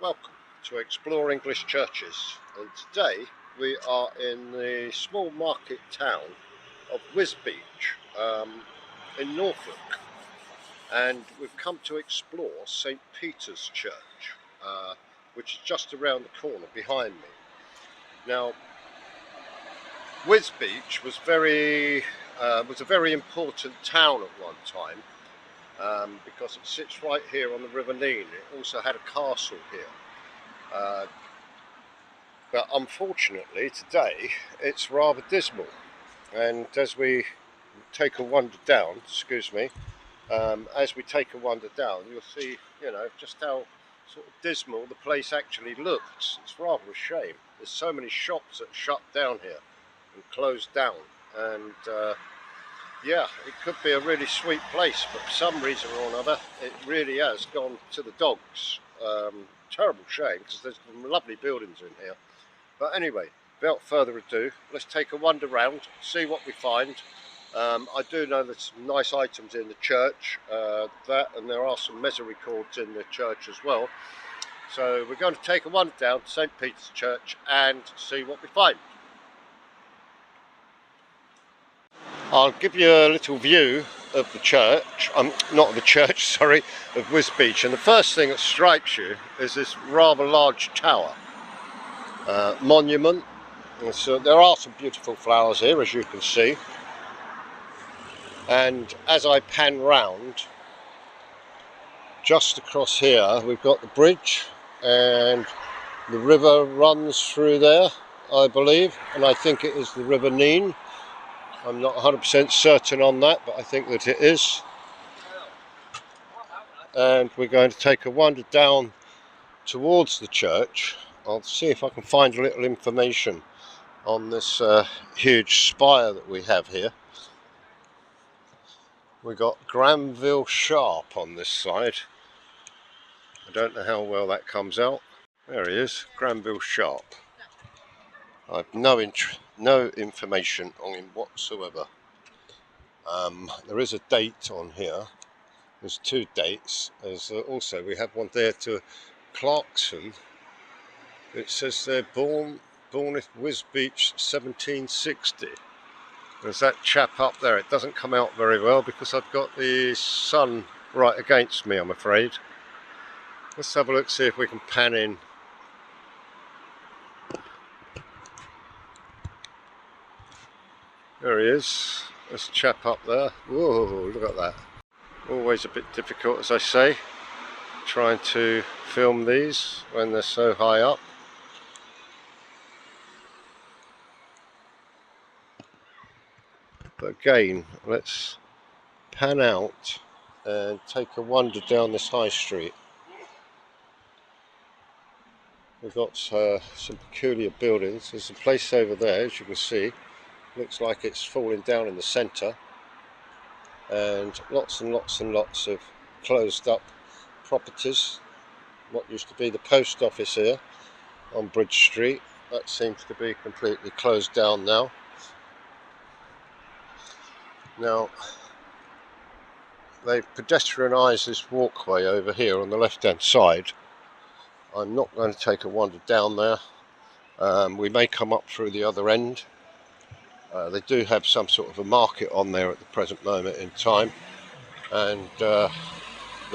Welcome to Explore English Churches, and today we are in the small market town of Wisbech in Norfolk, and we've come to explore St. Peter's Church, which is just around the corner behind me. Now, Wisbech was a very important town at one time. Because it sits right here on the River Nene. It also had a castle here, but unfortunately today it's rather dismal, and as we take a wander down, as we take a wander down, you'll see, just how sort of dismal the place actually looks. It's rather a shame. There's so many shops that shut down here and closed down, and yeah, it could be a really sweet place, but for some reason or another, it really has gone to the dogs. Terrible shame, because there's some lovely buildings in here. But anyway, without further ado, let's take a wander round, see what we find. I do know there's some nice items in the church, and there are some misericords in the church as well. So we're going to take a wander down to St. Peter's Church and see what we find. I'll give you a little view of the church, not of the church, sorry, of Wisbech, and the first thing that strikes you is this rather large tower, monument. And so there are some beautiful flowers here, as you can see, and as I pan round, just across here we've got the bridge, and the river runs through there, I believe, and I think it is the River Nene. I'm not 100% certain on that, but I think that it is. And we're going to take a wander down towards the church. I'll see if I can find a little information on this huge spire that we have here. We've got Granville Sharp on this side. I don't know how well that comes out. There he is, Granville Sharp. I've no information on him whatsoever. There is a date on here. There's two dates. There's also, we have one there to Clarkson. It says they're born at Wisbech 1760. There's that chap up there. It doesn't come out very well because I've got the sun right against me, I'm afraid. Let's have a look, see if we can pan in. There he is, this chap up there. Whoa, look at that. Always a bit difficult, as I say, trying to film these when they're so high up. But again, let's pan out and take a wander down this high street. We've got some peculiar buildings. There's a place over there, as you can see. Looks like it's falling down in the centre, and lots of closed up properties. What used to be the post office here on Bridge Street, that seems to be completely closed down now. Now they've pedestrianised this walkway over here on the left hand side. I'm not going to take a wander down there. We may come up through the other end. They do have some sort of a market on there at the present moment in time, and the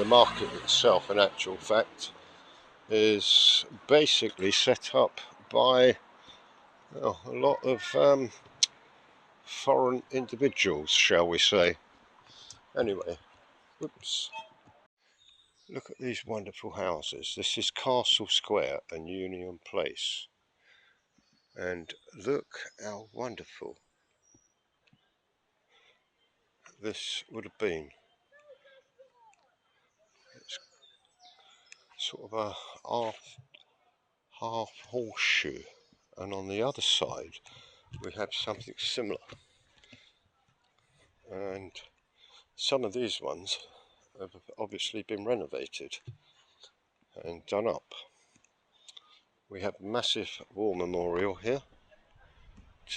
market itself, in actual fact, is basically set up by a lot of foreign individuals, shall we say. Anyway, whoops. Look at these wonderful houses. This is Castle Square and Union Place, and look how wonderful this would have been. It's sort of a half horseshoe, and on the other side we have something similar, and some of these ones have obviously been renovated and done up. We have a massive war memorial here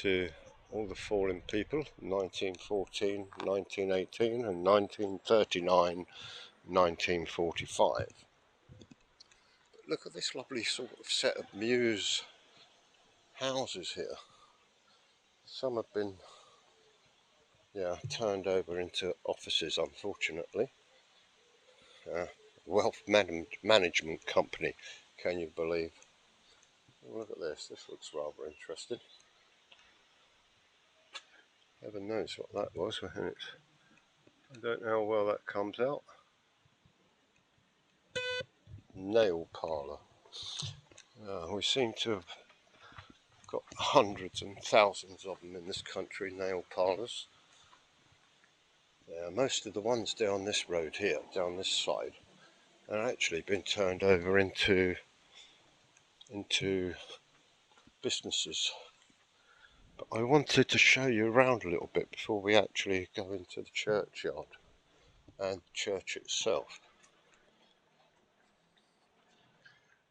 to all the fallen people, 1914, 1918 and 1939, 1945. look at this lovely sort of set of mews houses here. Some have been, yeah, turned over into offices, unfortunately. Wealth management company, can you believe? Look at this, this looks rather interesting. Heaven knows what that was. I don't know how well that comes out. Nail parlour. We seem to have got hundreds and thousands of them in this country, nail parlours. Most of the ones down this road here, down this side, are actually been turned over into businesses. But I wanted to show you around a little bit before we actually go into the churchyard and the church itself.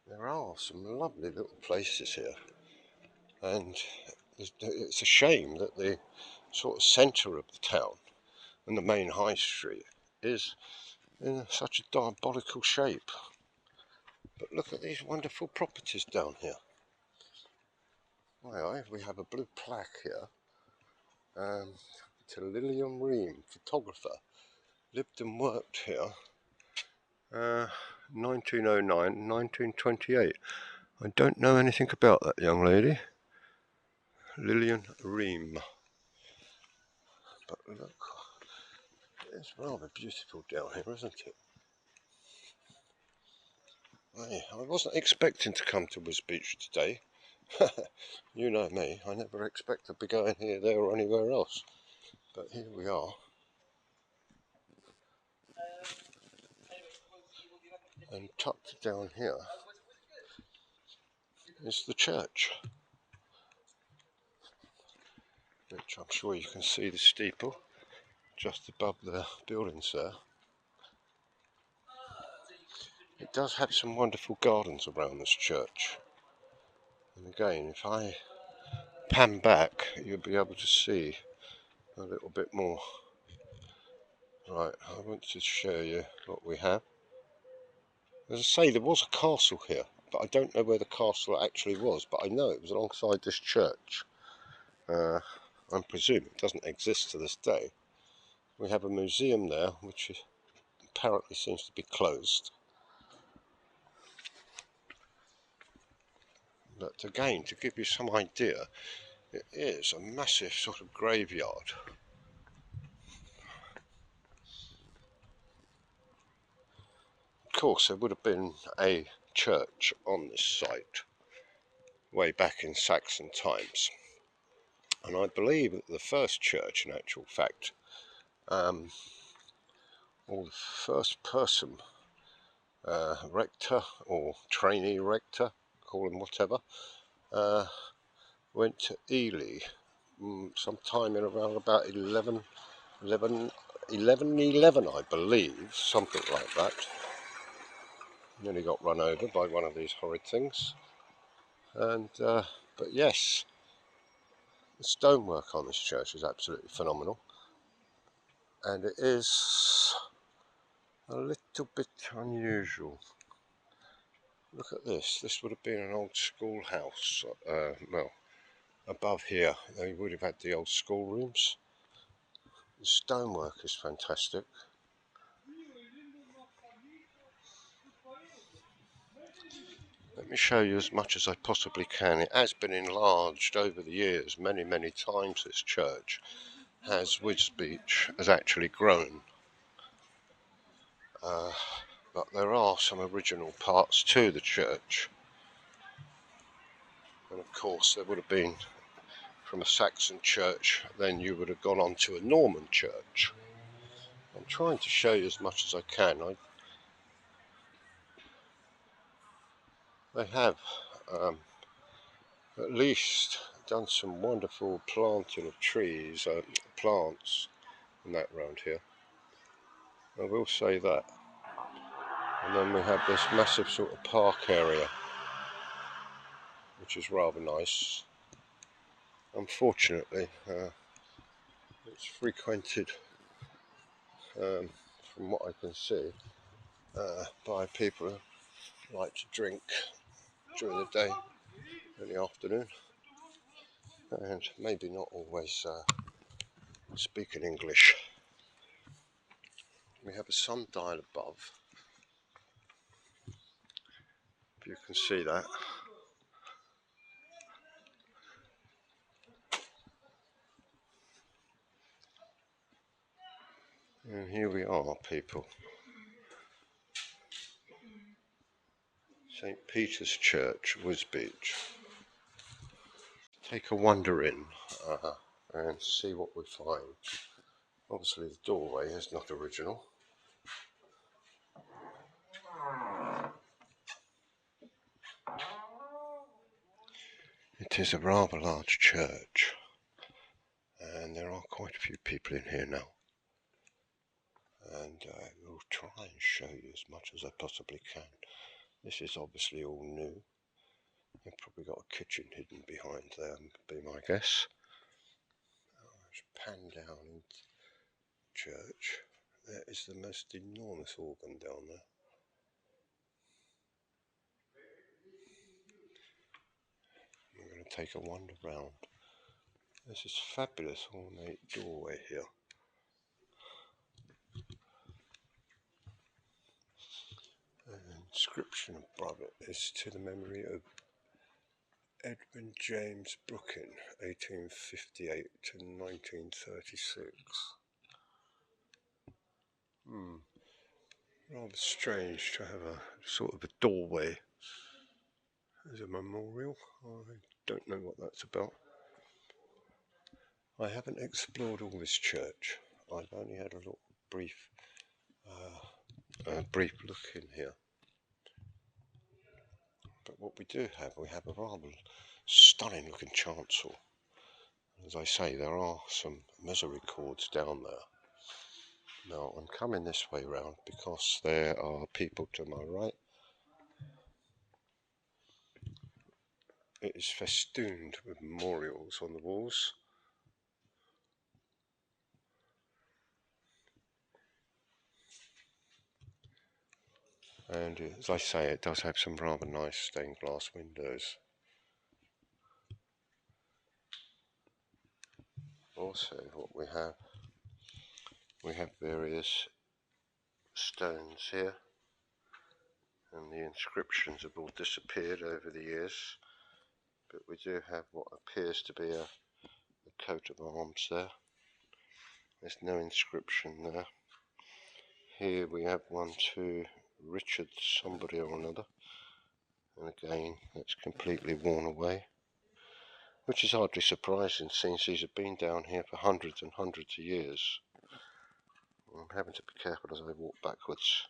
There are some lovely little places here, and it's a shame that the sort of centre of the town and the main high street is in such a diabolical shape. But look at these wonderful properties down here. We have a blue plaque here. To Lillian Ream, photographer, lived and worked here 1909, 1928. I don't know anything about that young lady, Lillian Ream. But look, it's rather beautiful down here, isn't it? Hey, I wasn't expecting to come to Wisbech today. You know me, I never expect to be going here, there or anywhere else. But here we are. And tucked down here is the church, which I'm sure you can see the steeple just above the buildings there. It does have some wonderful gardens around this church. And again, if I pan back, you'll be able to see a little bit more. Right, I want to show you what we have. As I say, there was a castle here, but I don't know where the castle actually was, but I know it was alongside this church. I presume it doesn't exist to this day. We have a museum there, which apparently seems to be closed. But again, to give you some idea, it is a massive sort of graveyard. Of course, there would have been a church on this site way back in Saxon times. And I believe that the first church, in actual fact, or the first person, rector or trainee rector, call him whatever, went to Ely sometime in around about 1111, I believe, something like that. Nearly got run over by one of these horrid things. And but yes, the stonework on this church is absolutely phenomenal, and it is a little bit unusual. Look at this. This would have been an old schoolhouse. Well, above here they would have had the old schoolrooms. The stonework is fantastic. Let me show you as much as I possibly can. It has been enlarged over the years many times. This church has Wisbech has actually grown, but there are some original parts to the church, and of course there would have been from a Saxon church, then you would have gone on to a Norman church. I'm trying to show you as much as I can. They have at least done some wonderful planting of trees, plants and that round here. I will say that. And then we have this massive sort of park area, which is rather nice. Unfortunately, it's frequented, from what I can see, by people like to drink during the day and the afternoon, and maybe not always speak in English. We have a sundial above, if you can see that. And here we are, people. St. Peter's Church, Wisbech. Take a wander in and see what we find. Obviously the doorway is not original. It is a rather large church, and there are quite a few people in here now. And I will try and show you as much as I possibly can. This is obviously all new. They've probably got a kitchen hidden behind there, would be my guess. Let's pan down into the church. There is the most enormous organ down there. We're going to take a wander round. There's this fabulous ornate doorway here. The inscription above it is to the memory of Edwin James Brookin, 1858 to 1936. Rather strange to have a sort of a doorway as a memorial. I don't know what that's about. I haven't explored all this church. I've only had a little brief look in here. But what we do have, we have a rather stunning looking chancel. As I say, there are some misericords down there. Now I'm coming this way round because there are people to my right. It is festooned with memorials on the walls. And as I say, it does have some rather nice stained glass windows. Also, what we have various stones here, and the inscriptions have all disappeared over the years, but we do have what appears to be a coat of arms there. There's no inscription there. Here we have one to Richard somebody or another, and again that's completely worn away, which is hardly surprising since these have been down here for hundreds and hundreds of years. I'm having to be careful as I walk backwards.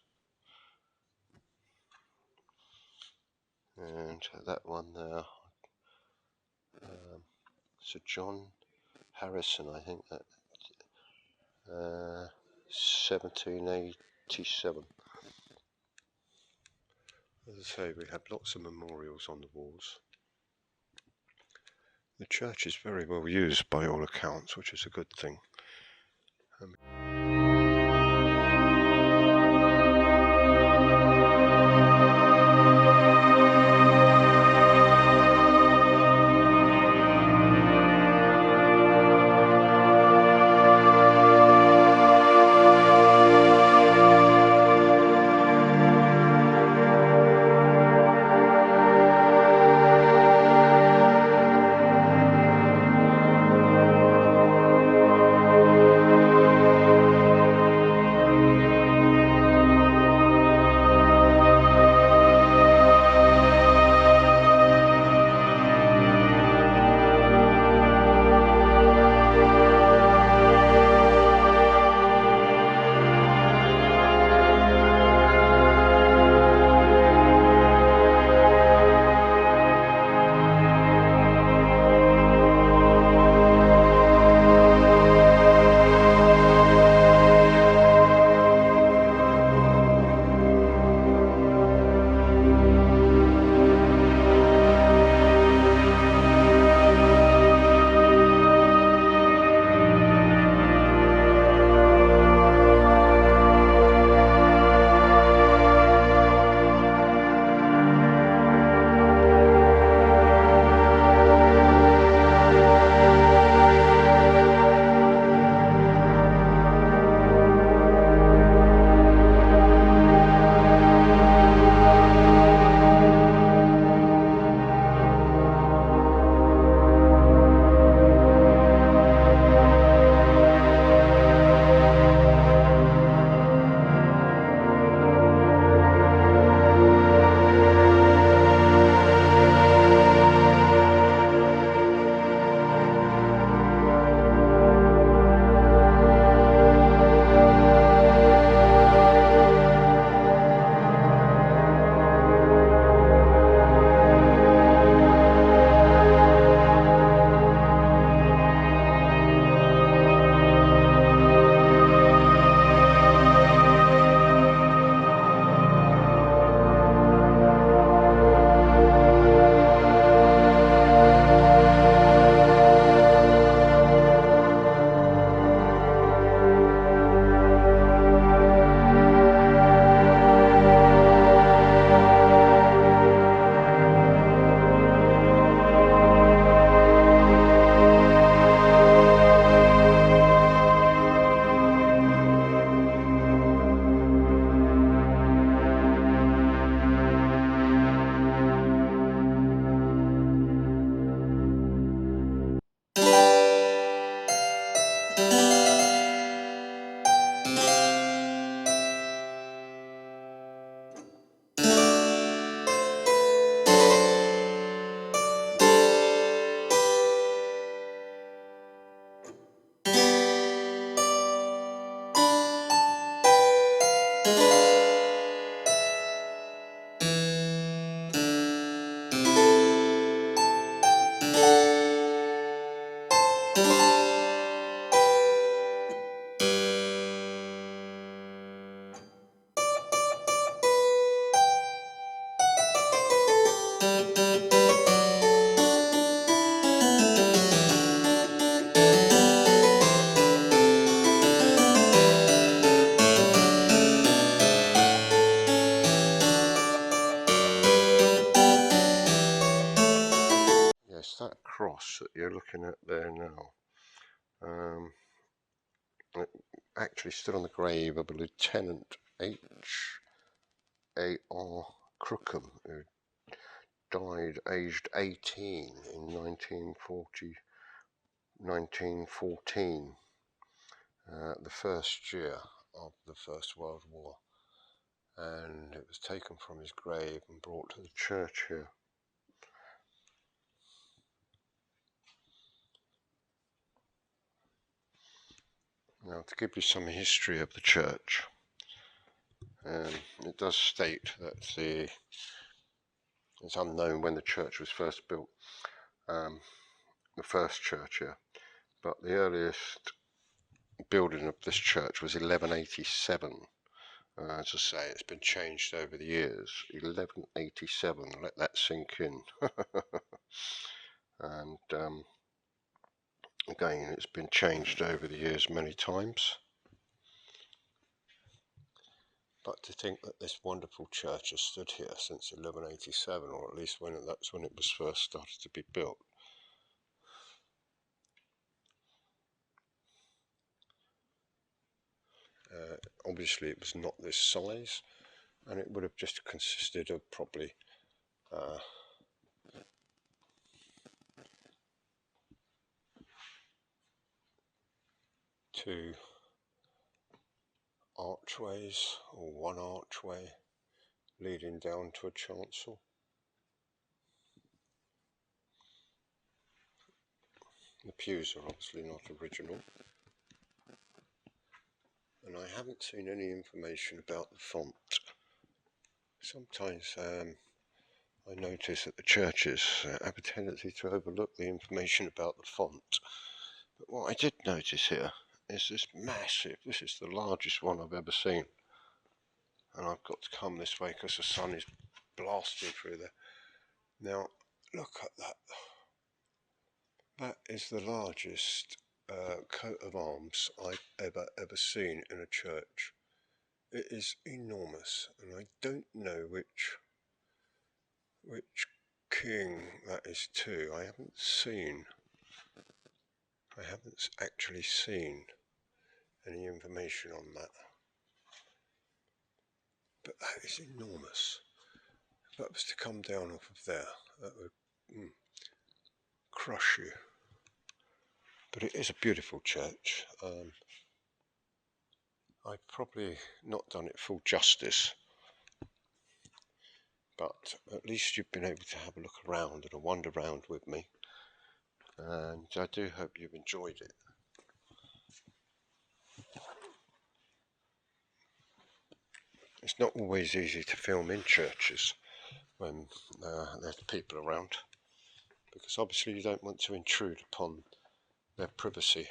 And that one there, Sir John Harrison, I think that, 1787. As I say, we have lots of memorials on the walls. The church is very well used by all accounts, which is a good thing. cross that you're looking at there now. It actually stood on the grave of a Lieutenant H.A.R. Crookham, who died aged 18 in 1914, the first year of the First World War, and it was taken from his grave and brought to the church here. Now, to give you some history of the church, it does state that it's unknown when the church was first built, the first church here, but the earliest building of this church was 1187. As I say, it's been changed over the years. 1187, let that sink in. And again, it's been changed over the years many times. But to think that this wonderful church has stood here since 1187, or at least that's when it was first started to be built. Obviously it was not this size, and it would have just consisted of probably two archways or one archway leading down to a chancel. The pews are obviously not original, and I haven't seen any information about the font. Sometimes I notice that the churches have a tendency to overlook the information about the font. But what I did notice here is this massive, this is the largest one I've ever seen. And I've got to come this way because the sun is blasting through there. Now, look at that. That is the largest coat of arms I've ever seen in a church. It is enormous, and I don't know which king that is to. I haven't actually seen any information on that. But that is enormous. If that was to come down off of there, that would crush you. But it is a beautiful church. I've probably not done it full justice, but at least you've been able to have a look around and a wander around with me, and I do hope you've enjoyed it. It's not always easy to film in churches when there's people around, because obviously you don't want to intrude upon their privacy.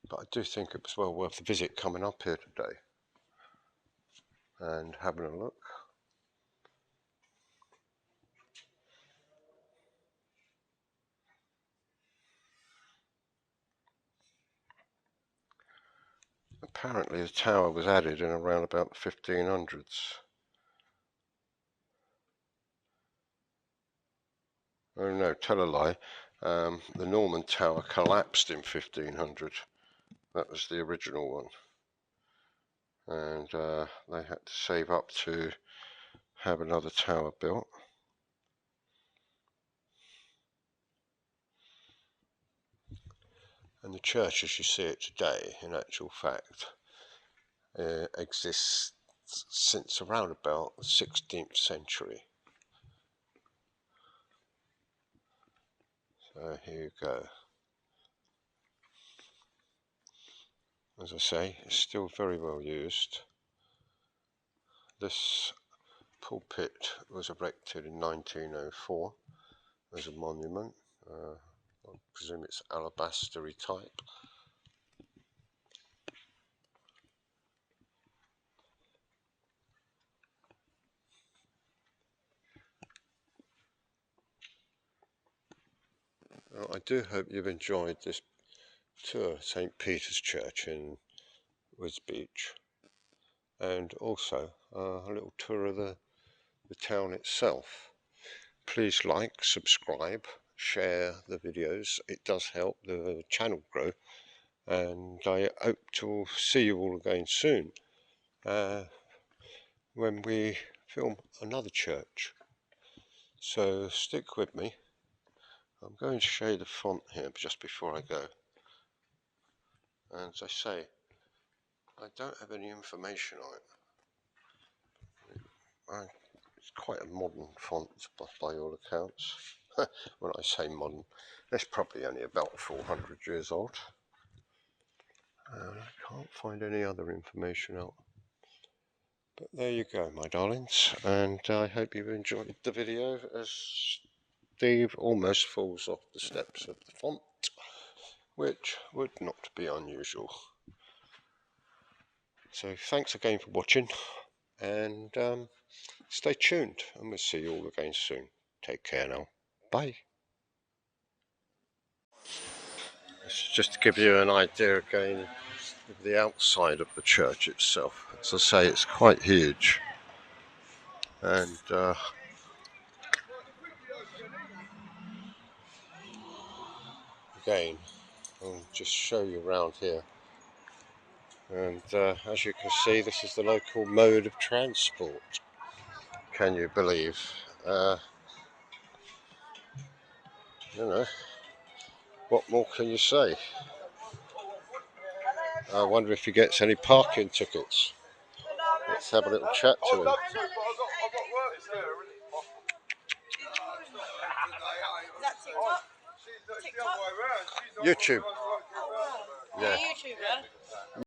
But I do think it was well worth the visit coming up here today and having a look. Apparently the tower was added in around about the 1500s. Oh no, tell a lie. The Norman tower collapsed in 1500. That was the original one. And they had to save up to have another tower built. And the church as you see it today, in actual fact, exists since around about the 16th century. So here you go. As I say, it's still very well used. This pulpit was erected in 1904 as a monument. I presume it's alabaster-y type. Well, I do hope you've enjoyed this tour of St. Peter's Church in Wisbech, and also a little tour of the town itself. please like, subscribe, share the videos. It does help the channel grow, and I hope to see you all again soon when we film another church. So stick with me. I'm going to show you the font here just before I go. And as I say, I don't have any information on it. It's quite a modern font by all accounts. When I say modern, it's probably only about 400 years old. And I can't find any other information out. But there you go, my darlings, and I hope you enjoyed the video as Steve almost falls off the steps of the font, which would not be unusual. So thanks again for watching, and stay tuned, and we'll see you all again soon. Take care now. Bye. Just to give you an idea again of the outside of the church itself. As I say, it's quite huge, and again, I'll just show you around here. And as you can see, this is the local mode of transport. Can you believe? You know, what more can you say? I wonder if he gets any parking tickets. Let's have a little chat to him. YouTube. Yeah.